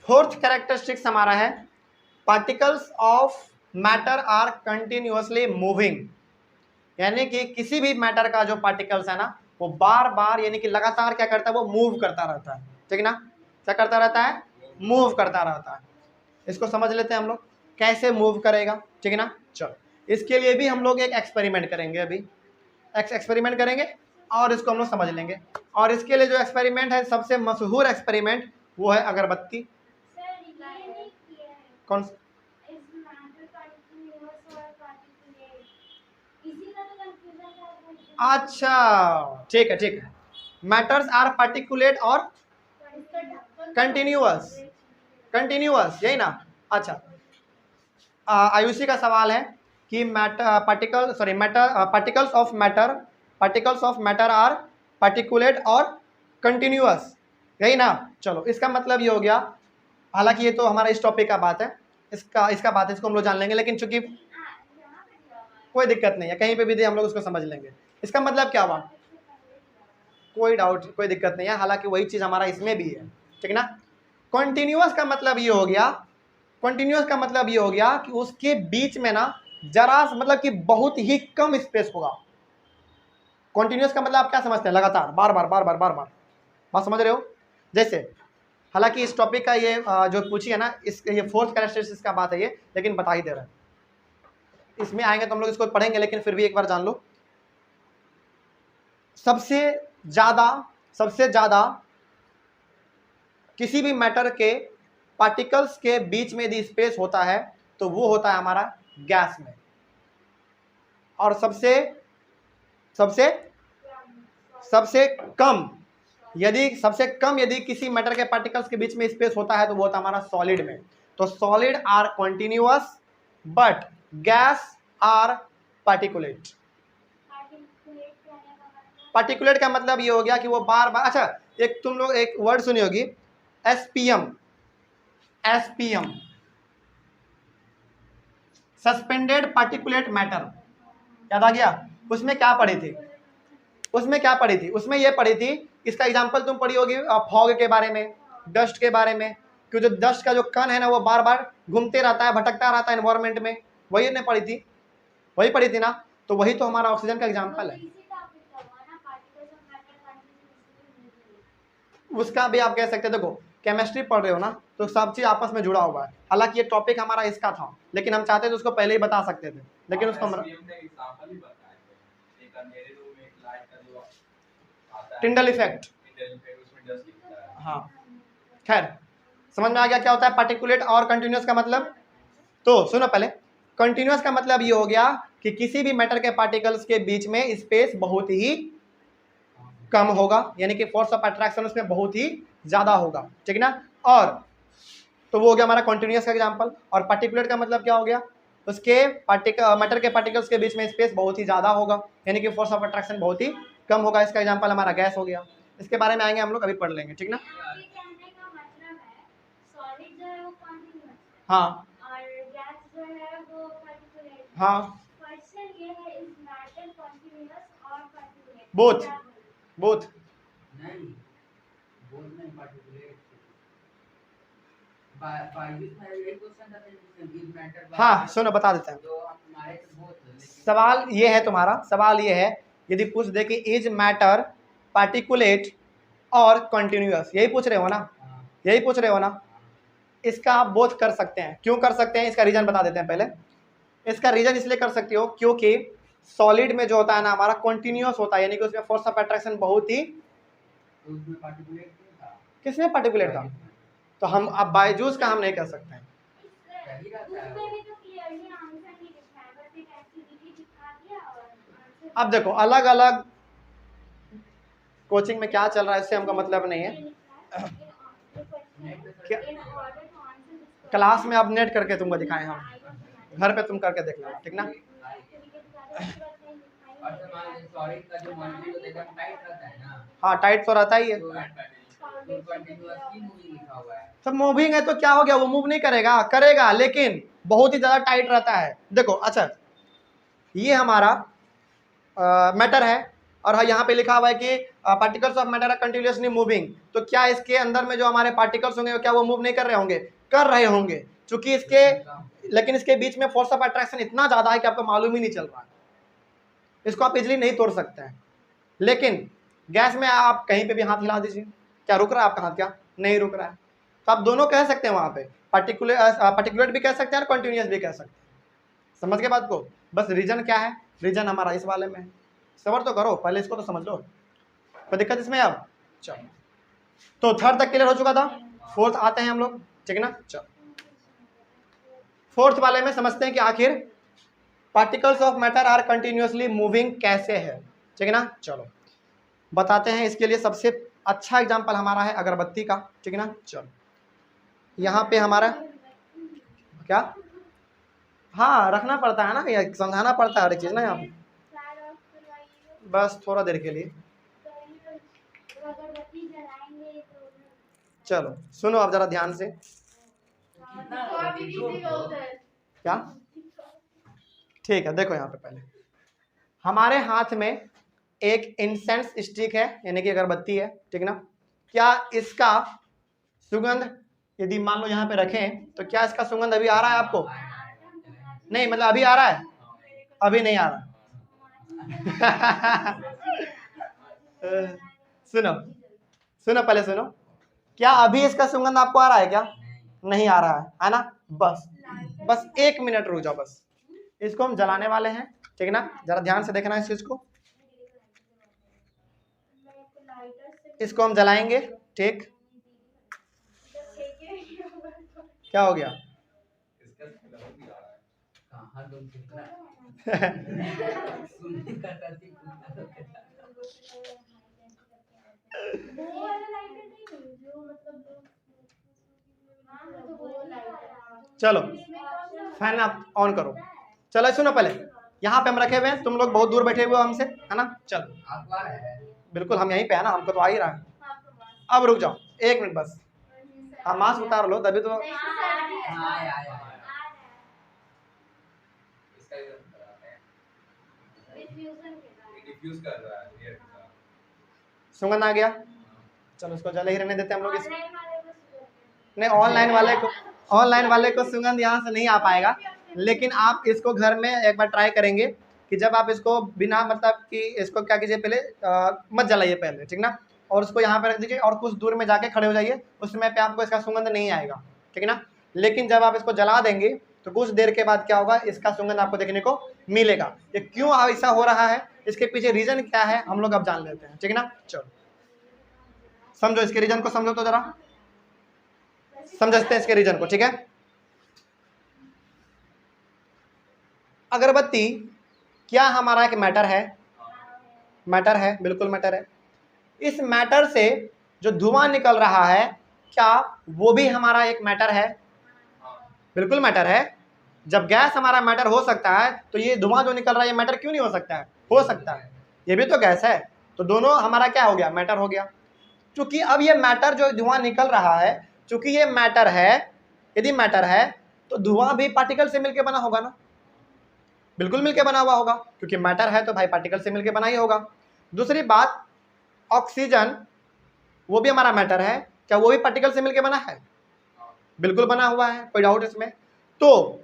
Fourth characteristics हमारा है particles of matter are continuously moving, यानी कि किसी भी मैटर का जो पार्टिकल्स है ना वो बार बार यानी कि लगातार क्या करता है, वो मूव करता रहता है, ठीक है ना। क्या करता रहता है, मूव करता रहता है। इसको समझ लेते हैं हम लोग कैसे मूव करेगा, ठीक है ना। चलो इसके लिए भी हम लोग एक एक्सपेरिमेंट करेंगे, अभी एक्सपेरिमेंट करेंगे और इसको हम लोग समझ लेंगे। और इसके लिए जो एक्सपेरिमेंट है, सबसे मशहूर एक्सपेरिमेंट वो है अगरबत्ती। कौन सा? अच्छा ठीक है ठीक है। मैटर्स आर पार्टिकुलेट और कंटिन्यूअस, कंटिन्यूअस यही ना। अच्छा आयुषी का सवाल है कि matter particle sorry matter particles of matter are particulate और कंटिन्यूअस, यही ना। चलो इसका मतलब ये हो गया, हालांकि ये तो हमारा इस टॉपिक का बात है, इसका बात है, इसको हम लोग जान लेंगे, लेकिन चूंकि कोई दिक्कत नहीं है, कहीं पे भी दे हम लोग उसको समझ लेंगे। इसका मतलब क्या हुआ, कोई डाउट कोई दिक्कत नहीं है, हालांकि वही चीज हमारा इसमें भी है, ठीक है ना। कॉन्टिन्यूअस का मतलब ये हो गया, कॉन्टिन्यूअस का मतलब ये हो गया कि उसके बीच में ना जरा मतलब कि बहुत ही कम स्पेस होगा। कॉन्टिन्यूअस का मतलब आप क्या समझते हैं, लगातार बार बार बार बार बार बार, बात समझ रहे हो। जैसे हालांकि इस टॉपिक का ये जो पूछी है ना, इस ये फोर्थ कैरेक्टरिस्टिक्स का बात है ये, लेकिन बता ही दे रहा है, इसमें आएंगे तो हम लोग इसको पढ़ेंगे, लेकिन फिर भी एक बार जान लो। सबसे ज्यादा किसी भी मैटर के पार्टिकल्स के बीच में यदि स्पेस होता है तो वो होता है हमारा गैस में। और सबसे कम यदि किसी मैटर के पार्टिकल्स के बीच में स्पेस होता है तो वो होता है हमारा सॉलिड में। तो solid are continuous but gas are particulate. Particulate का मतलब ये हो गया कि वो बार बार, अच्छा एक तुम लोग एक वर्ड सुनी होगी एसपीएम, सस्पेंडेड पार्टिकुलेट मैटर, याद आ गया। उसमें क्या पढ़ी थी, उसमें ये पढ़ी थी, इसका एग्जांपल तुम पढ़ी होगी फॉग के बारे में, डस्ट के बारे में, कि जो डस्ट का जो कण है ना वो बार बार घूमते रहता है, भटकता रहता है एनवायरमेंट में, वही ने पढ़ी थी, वही पढ़ी थी ना। तो वही तो हमारा ऑक्सीजन का एग्जाम्पल है। उसका भी आप कह सकते हैं, देखो केमिस्ट्री पढ़ रहे हो ना तो सब चीज आपस में जुड़ा हुआ है। हालांकि ये टॉपिक हमारा इसका था, लेकिन हम चाहते थे उसको पहले ही बता सकते थे, लेकिन उसको टिंडल इफेक्ट, हाँ खैर समझ में आ गया क्या होता है पार्टिकुलेट और कंटिन्यूअस का मतलब। तो सुनो पहले, कंटिन्यूअस का मतलब ये हो गया कि किसी भी मैटर के पार्टिकल्स के बीच में स्पेस बहुत ही कम होगा, यानी कि फोर्स ऑफ अट्रैक्शन उसमें बहुत ही ज्यादा होगा, ठीक है ना। और तो वो हो गया हमारा कॉन्टिन्यूअस का एग्जांपल। और पार्टिकुलेट का मतलब क्या हो गया, उसके मैटर के पार्टिकल्स के बीच में स्पेस बहुत ही ज्यादा होगा, यानी कि फोर्स ऑफ अट्रैक्शन बहुत ही कम होगा। इसका एग्जांपल हमारा गैस हो गया। इसके बारे में आएंगे हम लोग, अभी पढ़ लेंगे, ठीक ना। हाँ हाँ बोथ बोथ हाँ सुनो बता देते हैं। सवाल ये है तुम्हारा, सवाल ये है यदि पूछ दे कि इज मैटर पार्टिकुलेट और कंटिन्यूअस, यही पूछ रहे हो ना, यही पूछ रहे हो ना। इसका आप बोथ कर सकते हैं। क्यों कर सकते हैं, इसका रीजन बता देते हैं पहले। इसका रीजन इसलिए कर सकते हो क्योंकि सॉलिड में जो होता है ना हमारा कंटिन्यूअस होता है, यानी कि उसमें फोर्स ऑफ अट्रैक्शन बहुत ही, किसमें पार्टिकुलेट था, तो हम अब बायजूस का हम नहीं कर सकते हैं। अब देखो अलग अलग कोचिंग में क्या चल रहा है इससे हमका मतलब नहीं है। क्या क्लास में अब नेट करके तुमको दिखाएं, हम घर पे तुम करके देख लेना, ठीक ना। हाँ टाइट तो रहता ही है, सब मूविंग है तो क्या हो गया, वो मूव नहीं करेगा, करेगा लेकिन बहुत ही ज्यादा टाइट रहता है। देखो अच्छा ये हमारा मैटर है, और हाँ यहाँ पे लिखा हुआ है कि particles of matter are continuously moving, तो क्या इसके अंदर में जो हमारे पार्टिकल्स होंगे क्या वो मूव नहीं कर रहे होंगे? कर रहे होंगे, क्योंकि इसके लेकिन इसके बीच में फोर्स ऑफ अट्रैक्शन इतना ज़्यादा है कि आपको मालूम ही नहीं चल रहा है, इसको आप इजिली नहीं तोड़ सकते हैं। लेकिन गैस में आप कहीं पे भी हाथ हिला दीजिए, क्या रुक रहा है आपका हाथ? क्या नहीं रुक रहा है। तो आप दोनों कह सकते हैं वहाँ पे, पार्टिकुलेट भी कह सकते हैं और कंटिन्यूस भी कह सकते हैं। समझ के बात को? बस रीजन क्या है, रीजन हमारा इस वाले में है। सबर तो करो, पहले इसको तो समझ लो, कोई दिक्कत इसमें अब? चलो, तो थर्ड तक क्लियर हो चुका था, फोर्थ आते हैं हम लोग, ठीक है ना। चलो फोर्थ वाले में समझते हैं कि आखिर particles of matter are continuously moving कैसे है, ठीक है ना। चलो बताते हैं, इसके लिए सबसे अच्छा एग्जांपल हमारा है अगरबत्ती का, ठीक है ना। चलो यहाँ पे हमारा क्या, हाँ रखना पड़ता है ना, ये समझाना पड़ता है हर एक चीज़ ना यहाँ पे, बस थोड़ा देर के लिए। चलो सुनो अब जरा ध्यान से, क्या ठीक है। देखो यहाँ पे पहले हमारे हाथ में एक इंसेंस स्टिक है, यानी कि अगरबत्ती है, ठीक है ना। क्या इसका सुगंध यदि मान लो यहाँ पे रखें तो क्या इसका सुगंध अभी आ रहा है आपको? नहीं, मतलब अभी आ रहा है? अभी नहीं आ रहा। सुनो सुनो पहले सुनो, क्या अभी इसका सुगंध आपको आ रहा है? क्या नहीं आ रहा है ना। बस 1 मिनट रुक जाओ, बस इसको हम जलाने वाले हैं, ठीक है ना। जरा ध्यान से देखना इस चीज को, इसको हम जलाएंगे, ठीक। क्या हो गया? चलो फैन आप ऑन करो। चलो सुनो पहले, यहाँ पे हम रखे हुए हैं, तुम लोग बहुत दूर बैठे हुए हो हमसे, है ना। चलो बिल्कुल हम यहीं पे है ना, हमको तो आ ही रहा है। अब रुक जाओ 1 मिनट बस, हाँ मास्क उतार लो तभी तो। सुगंध आ गया, चलो इसको जले ही रहने देते हम लोग। इस नहीं, ऑनलाइन वाले को सुगंध यहाँ से नहीं आ पाएगा, लेकिन आप इसको घर में एक बार ट्राई करेंगे कि जब आप इसको बिना मतलब कि इसको क्या कीजिए, पहले मत जलाइए पहले, ठीक ना। और उसको यहाँ पे रख दीजिए और कुछ दूर में जाके खड़े हो जाइए, उस समय पे आपको इसका सुगंध नहीं आएगा, ठीक है ना। लेकिन जब आप इसको जला देंगे तो कुछ देर के बाद क्या होगा, इसका सुगंध आपको देखने को मिलेगा। ये क्यों ऐसा हो रहा है, इसके पीछे रीजन क्या है, हम लोग अब जान लेते हैं, ठीक है ना। चलो समझो इसके रीजन को, समझो तो जरा समझते हैं इसके रीजन को, ठीक है। अगरबत्ती क्या हमारा एक मैटर है? मैटर है, बिल्कुल मैटर है। इस मैटर से जो धुआं निकल रहा है क्या वो भी हमारा एक मैटर है? बिल्कुल मैटर है। जब गैस हमारा मैटर हो सकता है तो ये धुआं जो निकल रहा है ये मैटर क्यों नहीं हो सकता है? हो सकता है, ये भी तो गैस है, तो दोनों हमारा क्या हो गया, मैटर हो गया। क्योंकि अब ये मैटर जो धुआं निकल रहा है, क्योंकि ये मैटर है, यदि मैटर है तो धुआं भी पार्टिकल से मिलकर बना होगा ना, बिल्कुल मिलकर बना हुआ होगा, क्योंकि मैटर है तो भाई पार्टिकल से मिलकर बना ही होगा। दूसरी बात, ऑक्सीजन वो भी हमारा मैटर है, क्या वो भी पार्टिकल से मिलकर बना है? बिल्कुल बना हुआ है, कोई डाउट इसमें? तो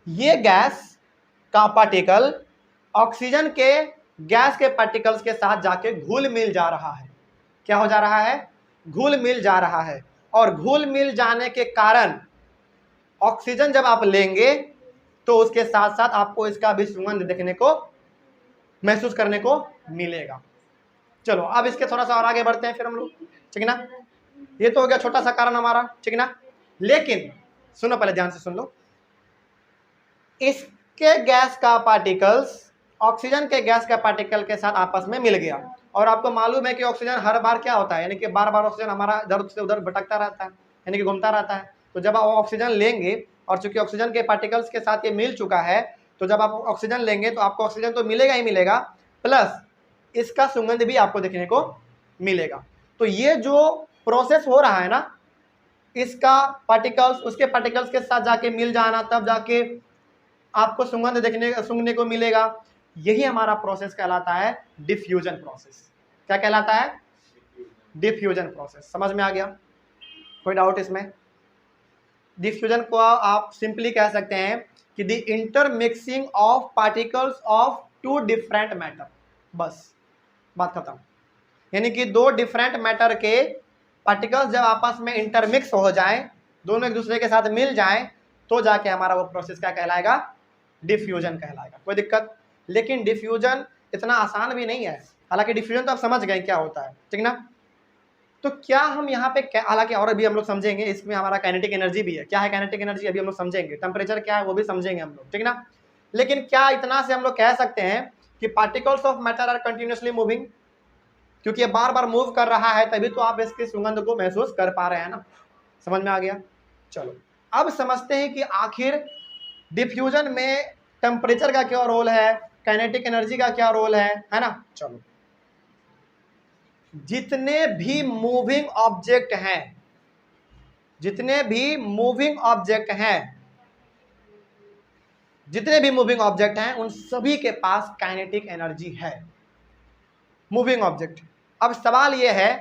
ये गैस का पार्टिकल ऑक्सीजन के गैस के पार्टिकल्स के साथ जाके घुल मिल जा रहा है। क्या हो जा रहा है? घुल मिल जा रहा है। और घुल मिल जाने के कारण ऑक्सीजन जब आप लेंगे तो उसके साथ साथ आपको इसका भी सुगंध देखने को, महसूस करने को मिलेगा। चलो अब इसके थोड़ा सा और आगे बढ़ते हैं फिर हम लोग, ठीक है ना। ये तो हो गया छोटा सा कारण हमारा, ठीक है ना। लेकिन सुनो पहले ध्यान से सुन लो, इसके गैस का पार्टिकल्स ऑक्सीजन के गैस का पार्टिकल के साथ आपस में मिल गया, और आपको मालूम है कि ऑक्सीजन हर बार क्या होता है, यानी कि बार बार ऑक्सीजन हमारा इधर से उधर भटकता रहता है, यानी कि घूमता रहता है। तो जब आप ऑक्सीजन लेंगे, और चूंकि ऑक्सीजन के पार्टिकल्स के साथ ये मिल चुका है, तो जब आप ऑक्सीजन लेंगे तो आपको ऑक्सीजन तो मिलेगा ही मिलेगा, प्लस इसका सुगंध भी आपको देखने को मिलेगा। तो ये जो प्रोसेस हो रहा है ना, इसका पार्टिकल्स उसके पार्टिकल्स के साथ जाके मिल जाना, तब जाके आपको सुगंध सूंघने को मिलेगा। यही हमारा प्रोसेस कहलाता है डिफ्यूजन प्रोसेस। क्या कहलाता है? Diffusion process. समझ में आ गया? कोई डाउट इसमें? डिफ्यूजन को आप सिंपली कह सकते हैं कि the intermixing of particles of two different matter. बस बात खत्म। यानी कि दो डिफरेंट मैटर के पार्टिकल्स जब आपस में इंटरमिक्स हो जाएं, दोनों एक दूसरे के साथ मिल जाएं, तो जाके हमारा वो प्रोसेस क्या कहलाएगा? डिफ्यूजन कहलाएगा। कोई दिक्कत? लेकिन डिफ्यूजन इतना आसान भी नहीं है। हालांकि डिफ्यूजन तो आप समझ गए क्या होता है, ठीक ना? तो क्या हम यहाँ पे, हालांकि और अभी हम लोग समझेंगे, इसमें हमारा काइनेटिक एनर्जी भी है। क्या है काइनेटिक एनर्जी? अभी हम लोग समझेंगे। टेम्परेचर क्या है वो भी समझेंगे हम लोग, ठीक ना? लेकिन क्या इतना से हम लोग कह सकते हैं कि particles of matter are continuously moving? क्योंकि ये बार बार मूव कर रहा है, तभी तो आप इसकी सुगंध को महसूस कर पा रहे हैं ना। समझ में आ गया? चलो अब समझते हैं कि आखिर डिफ्यूजन में टेम्परेचर का क्या रोल है, काइनेटिक एनर्जी का क्या रोल है ना? चलो, जितने भी मूविंग ऑब्जेक्ट हैं, जितने भी मूविंग ऑब्जेक्ट हैं, जितने भी मूविंग ऑब्जेक्ट हैं, उन सभी के पास काइनेटिक एनर्जी है। Moving object. अब सवाल यह है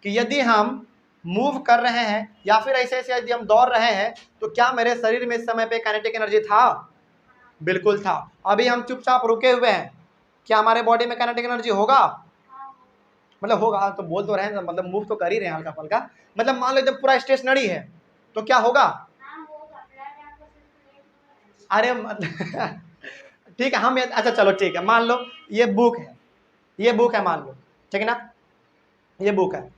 कि यदि हम मूव कर रहे हैं या फिर ऐसे ऐसे यदि हम दौड़ रहे हैं, तो क्या मेरे शरीर में इस समय पे काइनेटिक एनर्जी था? बिल्कुल था। अभी हम चुपचाप रुके हुए हैं, क्या हमारे बॉडी में काइनेटिक एनर्जी होगा? मतलब होगा तो बोल तो रहे हैं, मतलब मूव तो कर ही रहे हैं हल्का फल्का। मतलब मान लो जब पूरा स्टेशनरी है तो क्या होगा? अरे मतलब ठीक है, हम अच्छा चलो ठीक है, मान लो ये बुक है, ये बुक है मान लो, ठीक है ना? ये बुक है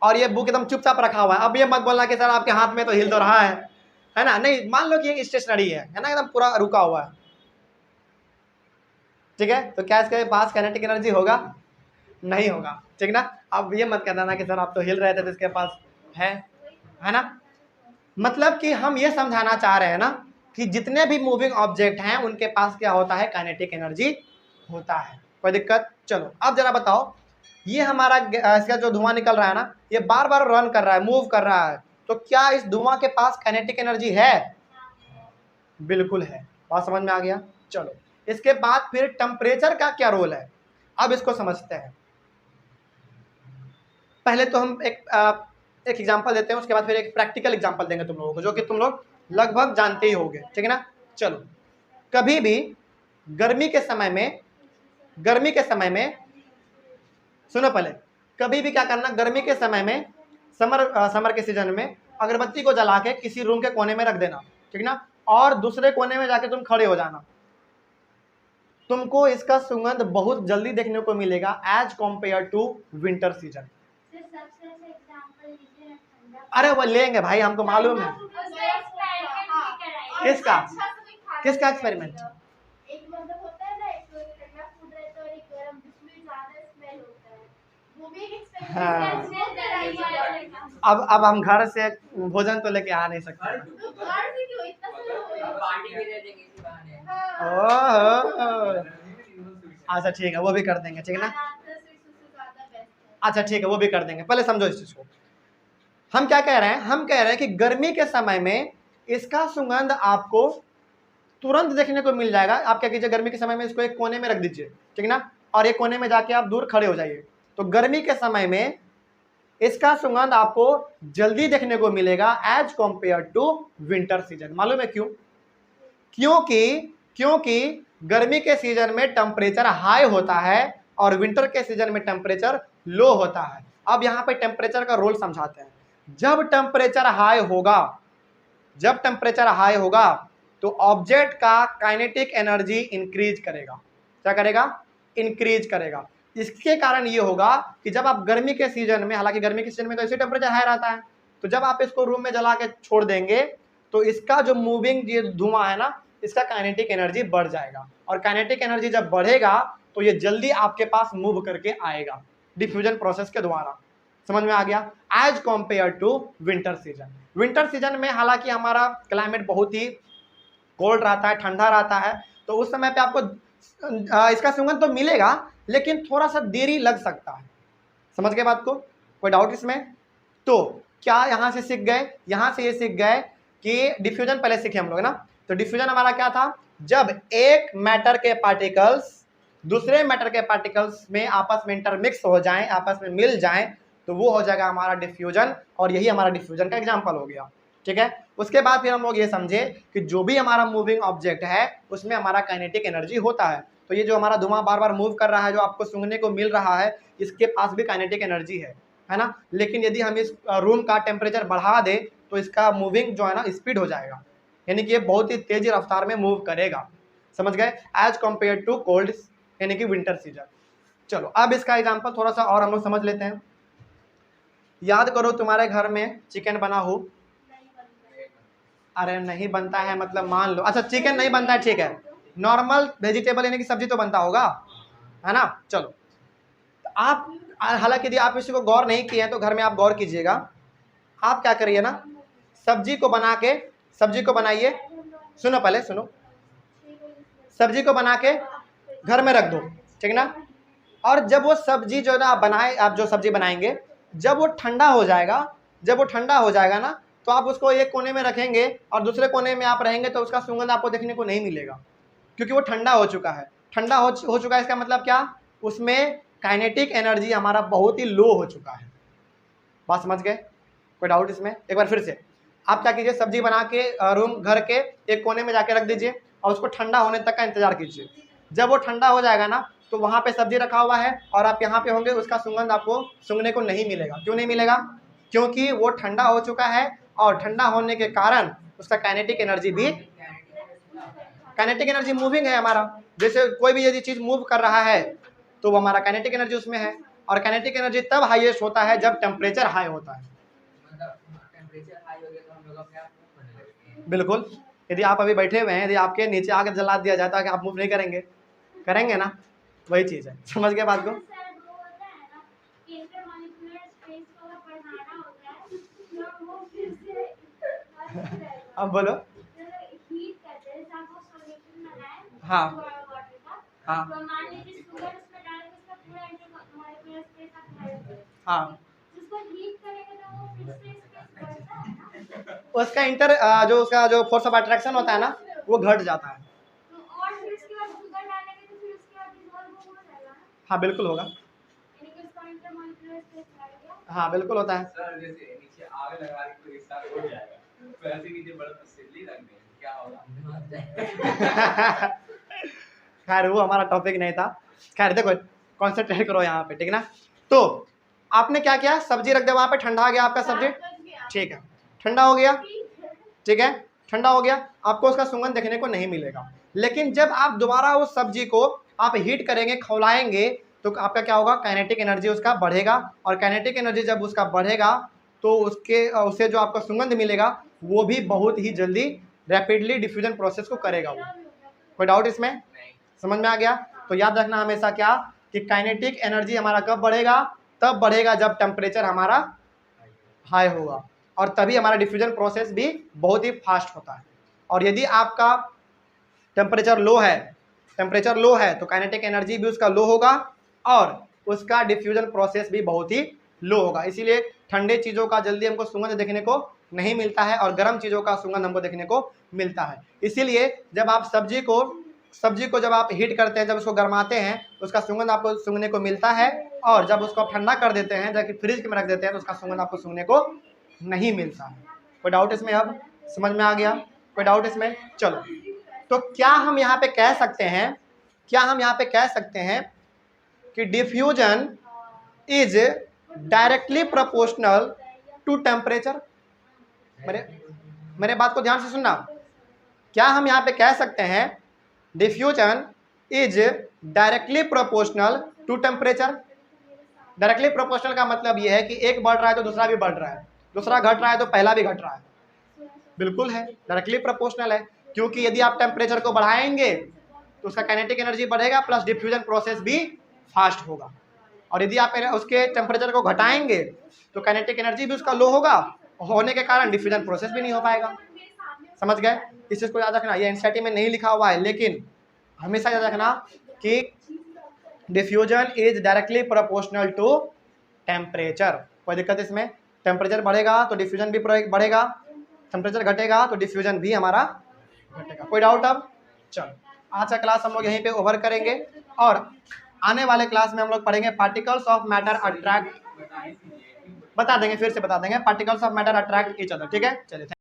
और ये बुक एकदम चुपचाप रखा हुआ है। अब ये मत बोलना कि सर आपके हाथ में तो हिल तो रहा है ना? नहीं, मान लो कि ये स्टेशनरी है ना, एकदम पूरा रुका हुआ है, ठीक है? तो क्या इसके पास काइनेटिक एनर्जी होगा? नहीं होगा, ठीक ना? अब ये मत कहना ना कि सर आप तो हिल रहे थे तो इसके पास है ना? मतलब कि हम ये समझाना चाह रहे हैं ना कि जितने भी मूविंग ऑब्जेक्ट हैं उनके पास क्या होता है? काइनेटिक एनर्जी होता है। कोई दिक्कत? चलो अब जरा बताओ, ये हमारा इसका जो धुआं निकल रहा है ना, ये बार बार रन कर रहा है, मूव कर रहा है, तो क्या इस धुआं के पास काइनेटिक एनर्जी है? बिल्कुल है। बात समझ में आ गया? चलो इसके बाद फिर टेम्परेचर का क्या रोल है, अब इसको समझते हैं। पहले तो हम एक एग्जांपल देते हैं, उसके बाद फिर एक प्रैक्टिकल एग्जांपल देंगे तुम लोगों को, जो कि तुम लोग लगभग जानते ही होंगे, ठीक है ना? चलो, कभी भी गर्मी के समय में सुनो पहले, कभी भी क्या करना, गर्मी के समय में समर के सीजन में अगरबत्ती को जला के किसी रूम के कोने में रख देना, ठीक ना? और दूसरे कोने में जाके तुम खड़े हो जाना, तुमको इसका सुगंध बहुत जल्दी देखने को मिलेगा as compare to winter season. अरे वो लेंगे भाई, हमको मालूम है। किसका किसका एक्सपेरिमेंट? हाँ, अब हम घर से भोजन तो लेके आ नहीं सकते। अच्छा ठीक है, वो भी कर देंगे, ठीक है ना? अच्छा ठीक है, वो भी कर देंगे। पहले समझो इस चीज को, हम क्या कह रहे हैं? हम कह रहे हैं कि गर्मी के समय में इसका सुगंध आपको तुरंत देखने को मिल जाएगा। आप क्या कीजिए, गर्मी के समय में इसको एक कोने में रख दीजिए, ठीक ना? और एक कोने में जाके आप दूर खड़े हो जाइए, तो गर्मी के समय में इसका सुगंध आपको जल्दी देखने को मिलेगा as compare to winter season. मालूम है क्यों? क्योंकि गर्मी के सीजन में टेम्परेचर हाई होता है और विंटर के सीजन में टेम्परेचर लो होता है। अब यहाँ पे टेम्परेचर का रोल समझाते हैं। जब टेम्परेचर हाई होगा तो ऑब्जेक्ट का काइनेटिक एनर्जी इंक्रीज करेगा। क्या करेगा? इंक्रीज करेगा। इसके कारण ये होगा कि जब आप गर्मी के सीजन में, हालांकि गर्मी के सीजन में तो ऐसे टेम्परेचर हाई रहता है, तो जब आप इसको रूम में जला के छोड़ देंगे तो इसका जो मूविंग ये धुआं है ना, इसका काइनेटिक एनर्जी बढ़ जाएगा, और काइनेटिक एनर्जी जब बढ़ेगा तो ये जल्दी आपके पास मूव करके आएगा डिफ्यूजन प्रोसेस के द्वारा। समझ में आ गया? As compare to winter season. Winter season में हालांकि हमारा क्लाइमेट बहुत ही कोल्ड रहता है, ठंडा रहता है, तो उस समय पे आपको इसका सुगंध तो मिलेगा, लेकिन थोड़ा सा देरी लग सकता है। समझ गए बात को? कोई डाउट इसमें? तो क्या यहाँ से सीख गए? यहाँ से ये सीख गए कि डिफ्यूजन पहले सीखे हम लोग ना। तो डिफ्यूजन हमारा क्या था? जब एक मैटर के पार्टिकल्स दूसरे मैटर के पार्टिकल्स में आपस में इंटरमिक्स हो जाएं, आपस में मिल जाएं, तो वो हो जाएगा हमारा डिफ्यूजन, और यही हमारा डिफ्यूजन का एग्जाम्पल हो गया। ठीक है, उसके बाद फिर हम लोग ये समझे कि जो भी हमारा मूविंग ऑब्जेक्ट है उसमें हमारा काइनेटिक एनर्जी होता है। तो ये जो हमारा धुआं बार बार मूव कर रहा है, जो आपको सूंघने को मिल रहा है, इसके पास भी काइनेटिक एनर्जी है ना। लेकिन यदि हम इस रूम का टेम्परेचर बढ़ा दें तो इसका मूविंग जो है ना स्पीड हो जाएगा, यानी कि ये बहुत ही तेज रफ्तार में मूव करेगा। समझ गए, एज कम्पेयर टू कोल्ड यानी कि विंटर सीजन। चलो अब इसका एग्जाम्पल थोड़ा सा और हम लोग समझ लेते हैं। याद करो तुम्हारे घर में चिकन बना हो। अरे नहीं बनता है मतलब मान लो, अच्छा चिकन नहीं बनता है, ठीक है, नॉर्मल वेजिटेबल यानी कि सब्जी तो बनता होगा, है ना। चलो तो आप, हालांकि यदि आप इसी को गौर नहीं किए हैं तो घर में आप गौर कीजिएगा। आप क्या करिए ना, सब्जी को बनाइए, सुनो पहले सुनो, सब्जी को बना के घर में रख दो, ठीक ना। और जब वो सब्जी जो ना आप जो सब्जी बनाएंगे, जब वो ठंडा हो जाएगा ना, तो आप उसको एक कोने में रखेंगे और दूसरे कोने में आप रहेंगे तो उसका सुगंध आपको देखने को नहीं मिलेगा, क्योंकि वो ठंडा हो चुका है। ठंडा हो चुका है, इसका मतलब क्या, उसमें काइनेटिक एनर्जी हमारा बहुत ही लो हो चुका है। बात समझ गए, कोई डाउट इसमें? एक बार फिर से आप क्या कीजिए, सब्जी बना के रूम घर के एक कोने में जाके रख दीजिए और उसको ठंडा होने तक का इंतजार कीजिए। जब वो ठंडा हो जाएगा ना, तो वहाँ पे सब्जी रखा हुआ है और आप यहाँ पे होंगे, उसका सुगंध आपको सूंघने को नहीं मिलेगा। क्यों नहीं मिलेगा? क्योंकि वो ठंडा हो चुका है और ठंडा होने के कारण उसका काइनेटिक एनर्जी भी, काइनेटिक एनर्जी मूविंग है हमारा। जैसे कोई भी यदि चीज़ मूव कर रहा है तो वो हमारा काइनेटिक एनर्जी उसमें है, और काइनेटिक एनर्जी तब हाईएस्ट होता है जब टेम्परेचर हाई होता है। बिल्कुल, यदि आप अभी बैठे हुए हैं, यदि आपके नीचे आकर जला दिया जाता है कि आप मूव नहीं करेंगे, करेंगे ना, वही चीज़ है। समझ गए बात को? अब बोलो। हाँ हाँ हाँ, उसका उसका जो फोर्स ऑफ अट्रैक्शन होता है ना, वो घट जाता है। हाँ बिल्कुल होगा, हाँ बिल्कुल होता है। सर जैसे नीचे आग लगा के कोई साथ हो जाएगा, तो ऐसे नीचे बड़ा सिल्ली रख दें, क्या होगा? खैर वो हमारा टॉपिक नहीं था। खैर देखो, कॉन्सेंट्रेट करो यहाँ पे, ठीक ना। तो आपने क्या किया, सब्जी रख दिया वहाँ पे, ठंडा आ गया आपका सब्जी, ठीक है, ठंडा हो गया, ठीक है, ठंडा हो गया, आपको उसका सुगंध देखने को नहीं मिलेगा। लेकिन जब आप दोबारा उस सब्जी को आप हीट करेंगे, खौलाएंगे, तो आपका क्या होगा, काइनेटिक एनर्जी उसका बढ़ेगा, और काइनेटिक एनर्जी जब उसका बढ़ेगा तो उससे जो आपका सुगंध मिलेगा वो भी बहुत ही जल्दी रैपिडली डिफ्यूजन प्रोसेस को करेगा वो। कोई डाउट इसमें? समझ में आ गया? तो याद रखना हमेशा क्या, कि काइनेटिक एनर्जी हमारा कब बढ़ेगा, तब बढ़ेगा जब टेम्परेचर हमारा हाई होगा, और तभी हमारा डिफ्यूजन प्रोसेस भी बहुत ही फास्ट होता है। और यदि आपका टेम्परेचर लो है तो काइनेटिक एनर्जी भी उसका लो होगा और उसका डिफ्यूजन प्रोसेस भी बहुत ही लो होगा। इसीलिए ठंडे चीज़ों का जल्दी हमको सुगंध देखने को नहीं मिलता है और गर्म चीज़ों का सुगंध हमको देखने को मिलता है। इसीलिए जब आप सब्जी को जब आप हीट करते हैं, जब उसको गर्माते हैं, उसका सुगंध आपको सूंघने को मिलता है, और जब उसको आप ठंडा कर देते हैं, जबकि फ्रिज में रख देते हैं, तो उसका सुगंध आपको सूंघने को नहीं मिलता है। कोई डाउट इसमें? अब समझ में आ गया? कोई डाउट इसमें? चलो, तो क्या हम यहाँ पे कह सकते हैं कि diffusion is directly proportional to temperature? मेरे बात को ध्यान से सुनना। क्या हम यहाँ पे कह सकते हैं diffusion is directly proportional to temperature? Directly proportional का मतलब यह है कि एक बढ़ रहा है तो दूसरा भी बढ़ रहा है, दूसरा घट रहा है तो पहला भी घट रहा है। बिल्कुल है, डायरेक्टली प्रोपोर्शनल है, क्योंकि यदि आप टेम्परेचर को बढ़ाएंगे तो उसका काइनेटिक एनर्जी बढ़ेगा, प्लस डिफ्यूजन प्रोसेस भी फास्ट होगा, और यदि आप उसके टेम्परेचर को घटाएंगे तो काइनेटिक एनर्जी भी उसका लो होगा, होने के कारण डिफ्यूजन प्रोसेस भी नहीं हो पाएगा। समझ गए? इस चीज़ को याद रखना, ये एनसीईआरटी में नहीं लिखा हुआ है, लेकिन हमेशा याद रखना कि diffusion is directly proportional to temperature. कोई दिक्कत इसमें? टेम्परेचर बढ़ेगा तो डिफ्यूजन भी बढ़ेगा, टेम्परेचर घटेगा तो डिफ्यूजन भी हमारा घटेगा। कोई डाउट? अब चलो आज का क्लास हम लोग यहीं पे ओवर करेंगे और आने वाले क्लास में हम लोग पढ़ेंगे पार्टिकल्स ऑफ मैटर अट्रैक्ट, बताने दीजिए। बता देंगे, फिर से बता देंगे particles of matter attract each other. ठीक है, चलिए।